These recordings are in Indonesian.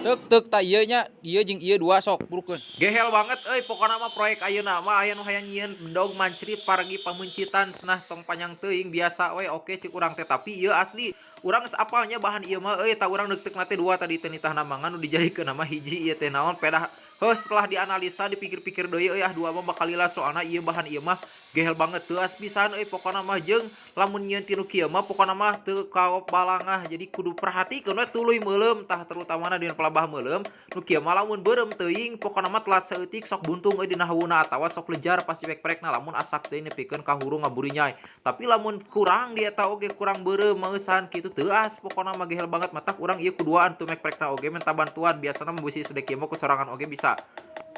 tek tak ieu nya ieu jeung ieu dua sok burukeun. Gehel banget pokona mah proyek ayeuna mah aya nu hayang nyieun bedog mancrit pargi pamuncitan cenah tong panjang teuing biasa we oke cik urang teh tapi ieu asli urang geus apalnya bahan ieu mah ta urang deuk-deuk teh dua tadi teh nitahna mah nu dijadikeun mah hiji ieu teh naon pedah setelah dianalisa dipikir-pikir deui dua mah bakal lila soalna ieu bahan ieu mah gehel banget teuas pisan pokona mah jeung lamun nyieun ti nu kieu mah pokona mah teu kaop balangah jadi kudu perhatikeun we tuluy meuleum tah terutamana dina palabah meuleum nu kieu mah lamun beureum teuing pokona mah telat saeutik sok buntung dina hauna atawa sok lejar pasti pek-prekna lamun asak teuing nepikeun ka huru ngaburi nyai tapi lamun kurang di eta oge kurang beureum meusan kitu teuas pokona mah gehel banget mah tah urang ieu kuduaan tu mek-prekna oge minta bantuan biasana beusi sedeki mah ku sorangan oge bisa.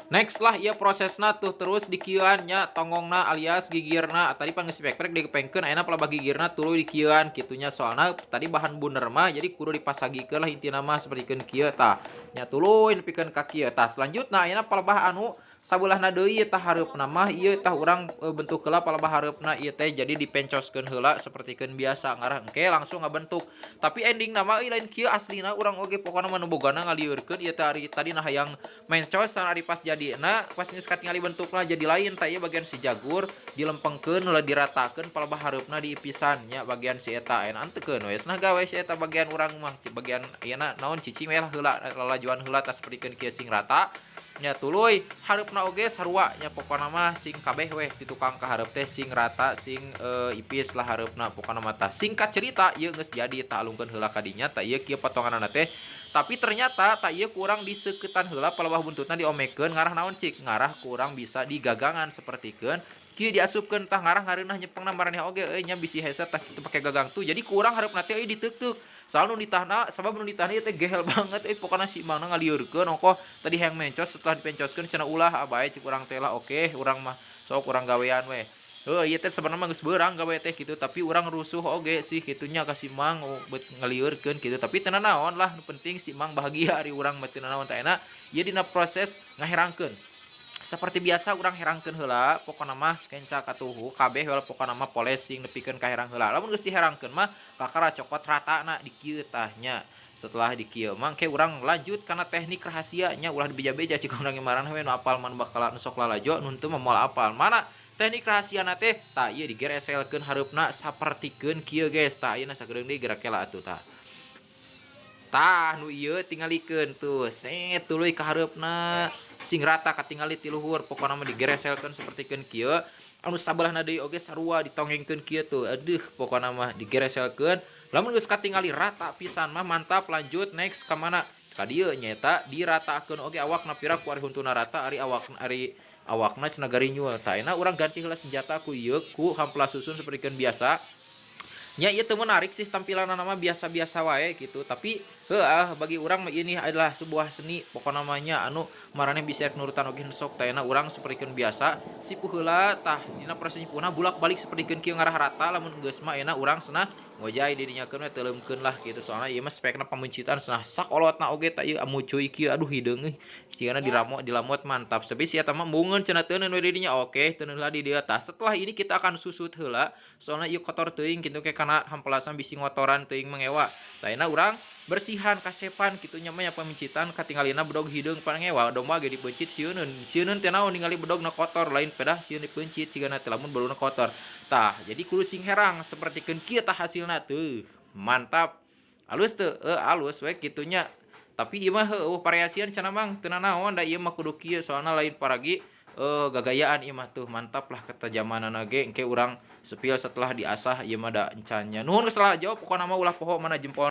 Next lah ia prosesna tuh terus dikieuan nya tonggongna alias gigirna tadi pan geus pek-prek digepengkeun ayeuna palabah gigirna tuluy dikieuan kitunya soalna tadi bahan bunder mah jadi kudu dipasagikeun lah intina mah sapertikeun kieu tah nya tuluy nepikeun ka kieu tah selanjutna ayeuna palabah anu sabulahna deui tah hareupna mah ieu tah urang bentuk heula palabah hareupna ieu teh jadi dipencoskeun heula sapertikeun biasa ngarah engke langsung ngabentuk tapi endingna mah lain kieu aslina urang oge pokona mah nu bogana ngalieureun ieu teh ari tadi nah hayang mencos ari pas jadina pas geus katingali bentukna jadi lain tah ieu bagian si jagur dilempengkeun ulah diratakeun palabah hareupna diipisan nya bagian si eta ayeuna anteukeun we cenah gawe si eta bagian urang mah bagian ayeuna naon cicing we lah heula lalajuan heula tah sapertikeun kieu sing rata nya tuluy hareupna oge sarua nya pokona mah sing kabeh weh di tukang kahareup teh sing rata sing ipis lah hareupna pokona mah tah singkat cerita ieu geus jadi tah alungkeun heula ka dinya tah ieu kieu potonganna teh tapi ternyata tah ieu kurang diseuketan heula palebah buntutna diomekeun ngarah naon cik ngarah kurang bisa digagangan sapertikeun kieu diasupkeun tah ngarah ngareunah nyepengna maraneh oge nya bisi hese tah kitu pake gagang tuh jadi kurang hareupna teh diteuk-teuk soal nu ditahna sabab nu ditahna teh gehel banget pokona si imangna ngalieurekeun ongkoh tadi hayang mencos setelah dipencoskeun cenah ulah abae cik urang teh lah oke urang mah sok urang gawean we ieu teh sebenarnya mah geus beurang gawe teh kitu tapi urang rusuh oge sih kitunya ka si mang beut ngalieurekeun kitu tapi teu naon lah nu penting si mang bahagia ari urang mah teu naon tah enak ieu dina proses ngaherangkeun seperti biasa urang herangkeun heula pokona mah kenca katuhu kabeh wel pokona mah polesing nepikeun ka herang heula lamun geus diherangkeun mah kakara cokot ratana di kieu tah nya setelah di kieu mangke urang lanjut kana teknik rahasia nya ulah dibeja-beja cik urang ngaranna we nu apal man bakal nu sok lalajo nu teu moal apal mana teknik rahasiana teh tah ieu digereselkeun hareupna sapertikeun kieu guys tah ayeuna sageureung deui gerak kela atuh tah tah nu ieu tingalikeun tuh set tuluy ka hareupna sing rata katingali ti luhur pokona mah digereselkeun sapertikeun kieu anu sabelahna deui oge sarua ditongengkeun kieu tuh aduh pokona mah digereselkeun lamun geus katingali rata pisan mah mantap lanjut next ka mana ka dieu nyaeta diratakeun oge awakna pira ku ari huntuna rata ari awakna cenah garinyul tah ayeuna urang ganti heula senjata ku ieu ku hamplas susun sapertikeun biasa nya ieu teu menarik sih tampilanna mah biasa-biasa wae gitu tapi bagi urang mah ini adalah sebuah seni pokona mah nya anu maraneh bisa nurutan oge sok tah ayeuna urang sapertikeun biasa sipu heula tah dina proses nyipuhna bulak-balik sapertikeun kieu ngarah rata lamun geus mah ayeuna urang cenah ngojay di dinyakeun we teuleumkeun lah gitu soalna ieu mah spekna pamuncitan cenah sakolotna oge tah ieu amucuy kieu aduh hideung euy cieuna dilamot mantap tapi si eta mah mungeun cenah teuneun we di dinya oke teuneun heula di dieu tah setelah ini kita akan susut heula soalna ieu kotor teuing kitu ke kana hampelasan bisi ngotoran teuing mengewa tah ayeuna urang bersihan kasepan kitunya mah nya pamicitan katingalina bedog hideung pangewa domba ge dipencit sieunun teh naon ningali bedogna kotor lain pedah sieun dipencit cigana teh lamun baluna kotor tah jadi kudu sing herang sapertikeun kieu tah hasilna tuh mantap alus teu alus we kitunya tapi ieu mah variasian cenah mang teu naon da ieu mah kudu kieu soalna lain paragi gagayaan ieu mah tuh mantap lah ketajamanana ge engke urang sepil setelah diasah ieu mah da encannya nuhun geus salah jawab pokona mah ulah poho mana jempol